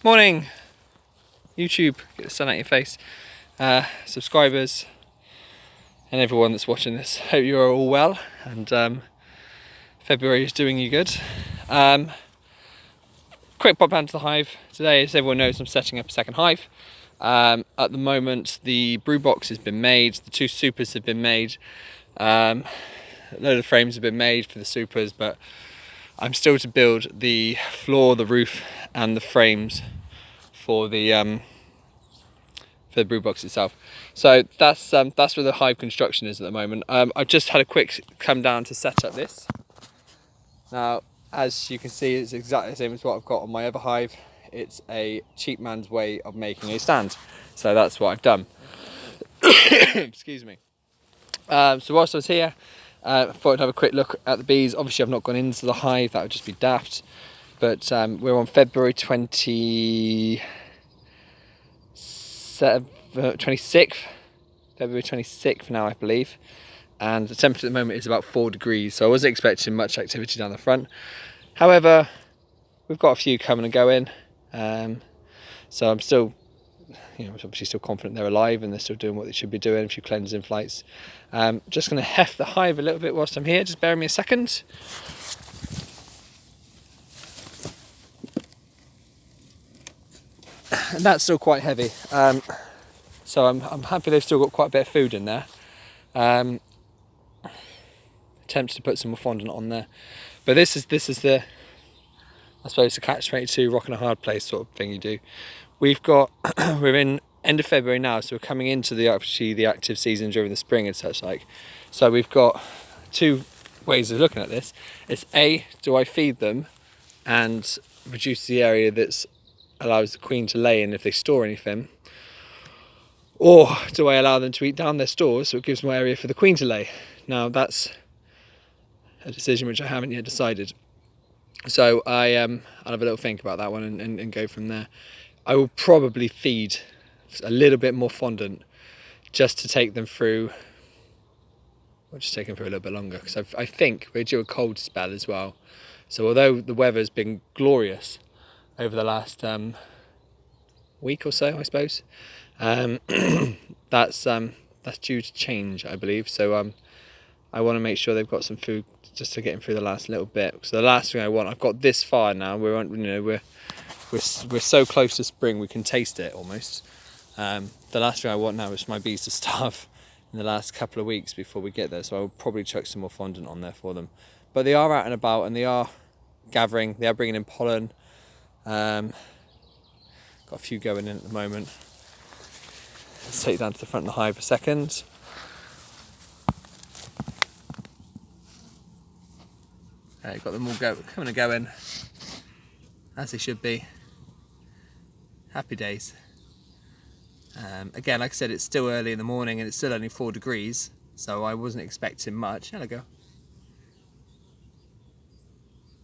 Morning, YouTube, get the sun out your face, subscribers and everyone that's watching this. Hope you are all well and February is doing you good. Quick pop down to the hive today. As everyone knows, I'm setting up a second hive. At the moment the brew box has been made, the two supers have been made, a load of frames have been made for the supers, but I'm still to build the floor, the roof and the frames for the brew box itself. So that's where the hive construction is at the moment. I've just had a quick come down to set up this. Now, as you can see, it's exactly the same as what I've got on my other hive. It's a cheap man's way of making a stand. So that's what I've done. Excuse me. So whilst I was here, I thought I'd have a quick look at the bees. Obviously I've not gone into the hive, that would just be daft. But we're on February 26th, February 26th now, I believe. And the temperature at the moment is about 4 degrees, so I wasn't expecting much activity down the front. However, we've got a few coming and going. So I'm still, obviously still confident they're alive and they're still doing what they should be doing, a few cleansing flights. Just going to heft the hive a little bit whilst I'm here, just bear me a second. And that's still quite heavy, so I'm happy they've still got quite a bit of food in there. Tempted to put some more fondant on there, but this is the, I suppose, the catch-22 rock and a hard place sort of thing you do. We've got we're in end of February now, so we're coming into the active season during the spring and such like. So we've got two ways of looking at this. It's A, do I feed them and reduce the area that's allows the queen to lay in if they store anything, or do I allow them to eat down their stores so it gives more area for the queen to lay? Now that's a decision which I haven't yet decided, so I'll have a little think about that one and go from there. I will probably feed a little bit more fondant just to take them through, or just take them through a little bit longer, because I think we're due a cold spell as well. So although the weather's been glorious over the last week or so, I suppose, that's due to change, I believe. So I want to make sure they've got some food just to get them through the last little bit. So the last thing I want, I've got this far now. We're on, we're so close to spring we can taste it almost. The last thing I want now is for my bees to starve in the last couple of weeks before we get there. So I will probably chuck some more fondant on there for them. But they are out and about and they are gathering. They are bringing in pollen. Got a few going in at the moment. Let's take it down to the front of the hive a second. Got them all coming and going as they should be. Happy days. Again, like I said, it's still early in the morning and it's still only 4 degrees, so I wasn't expecting much. There we go.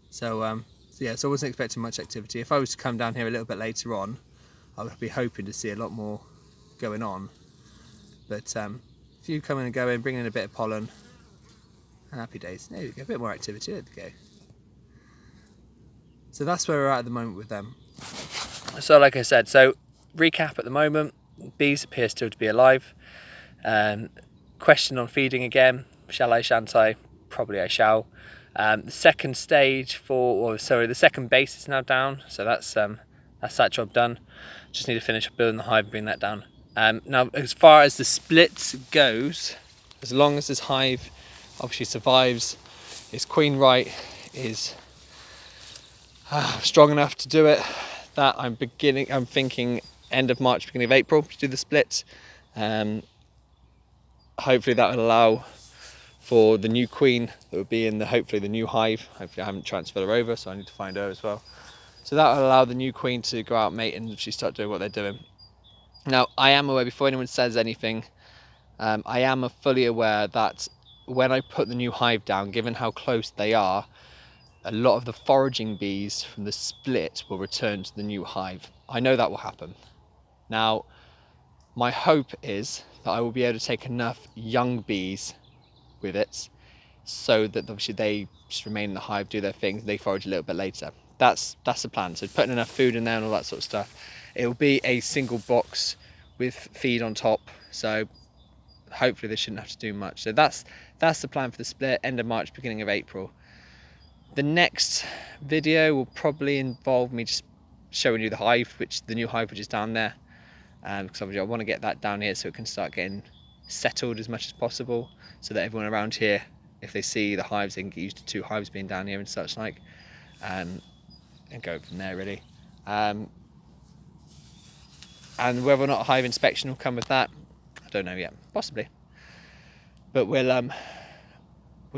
So I wasn't expecting much activity. If I was to come down here a little bit later on, I would be hoping to see a lot more going on. But a few coming and going, bringing in a bit of pollen. Happy days. There you go, a bit more activity. There we go. So that's where we're at the moment with them. So like I said, so recap at the moment, bees appear still to be alive. Question on feeding again, shall I, shan't I? Probably I shall. The second stage the second base is now down, so that's that job done. Just need to finish building the hive and bring that down. Now as far as the split goes, as long as this hive obviously survives, its queen right is strong enough to do it, that I'm thinking end of March, beginning of April to do the split. Hopefully that will allow for the new queen that would be in hopefully the new hive. Hopefully I haven't transferred her over, so I need to find her as well. So that will allow the new queen to go out mate and actually start doing what they're doing. Now I am aware, before anyone says anything, I am fully aware that when I put the new hive down, given how close they are, a lot of the foraging bees from the split will return to the new hive. I know that will happen. Now, my hope is that I will be able to take enough young bees with it so that obviously they just remain in the hive, do their thing, they forage a little bit later. that's the plan. So putting enough food in there and all that sort of stuff. It will be a single box with feed on top, so hopefully they shouldn't have to do much. So that's the plan for the split, end of March, beginning of April. The next video will probably involve me just showing you the hive, the new hive which is down there, because obviously I want to get that down here so it can start getting settled as much as possible, so that everyone around here, if they see the hives, they can get used to 2 hives being down here and such like, and go from there really. And whether or not a hive inspection will come with that, I don't know yet, possibly, but we'll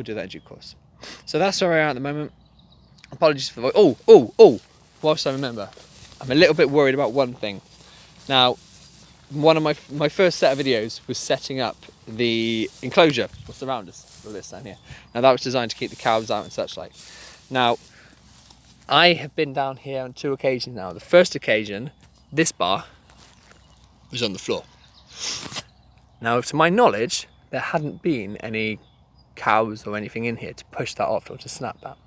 do that in due course. So that's where we are at the moment. Apologies for the voice. Whilst I remember, I'm a little bit worried about one thing. Now, one of my first set of videos was setting up the enclosure what's around us, all this down here. Now that was designed to keep the cows out and such like. Now, I have been down here on 2 occasions now. The first occasion, this bar was on the floor. Now, to my knowledge, there hadn't been any cows or anything in here to push that off or to snap that.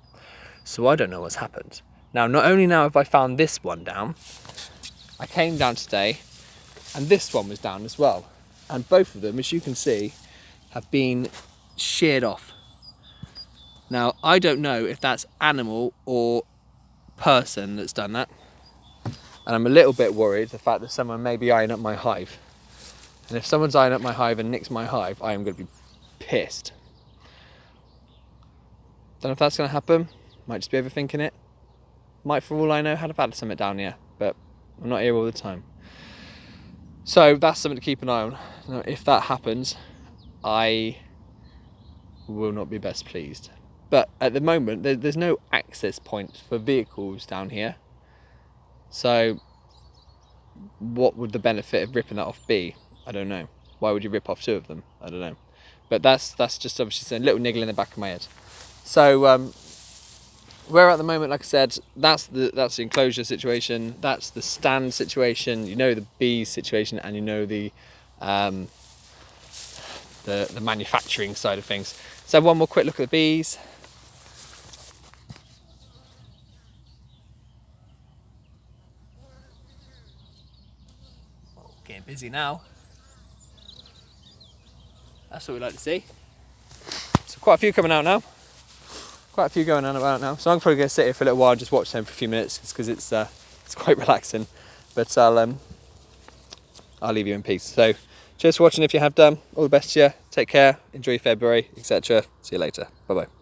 So I don't know what's happened. Now, not only now have I found this one down, I came down today and this one was down as well. And both of them, as you can see, have been sheared off. Now, I don't know if that's animal or person that's done that. And I'm a little bit worried the fact that someone may be eyeing up my hive. And if someone's eyeing up my hive and nicks my hive, I am going to be pissed. Don't know if that's going to happen. Might just be overthinking it. Might, for all I know, have had something down here, but I'm not here all the time. So that's something to keep an eye on. Now, if that happens, I will not be best pleased. But at the moment, there's no access point for vehicles down here. So what would the benefit of ripping that off be? I don't know. Why would you rip off 2 of them? I don't know. But that's just obviously a little niggle in the back of my head. So where at the moment, like I said, that's the enclosure situation, that's the stand situation, you know, the bees situation, and you know the manufacturing side of things. So one more quick look at the bees. Oh, getting busy now. That's what we like to see. So quite a few coming out now. Quite a few going on about now. So I'm probably going to sit here for a little while and just watch them for a few minutes because it's quite relaxing. But I'll leave you in peace. So cheers for watching if you have done. All the best to you. Take care. Enjoy February, etc. See you later. Bye bye.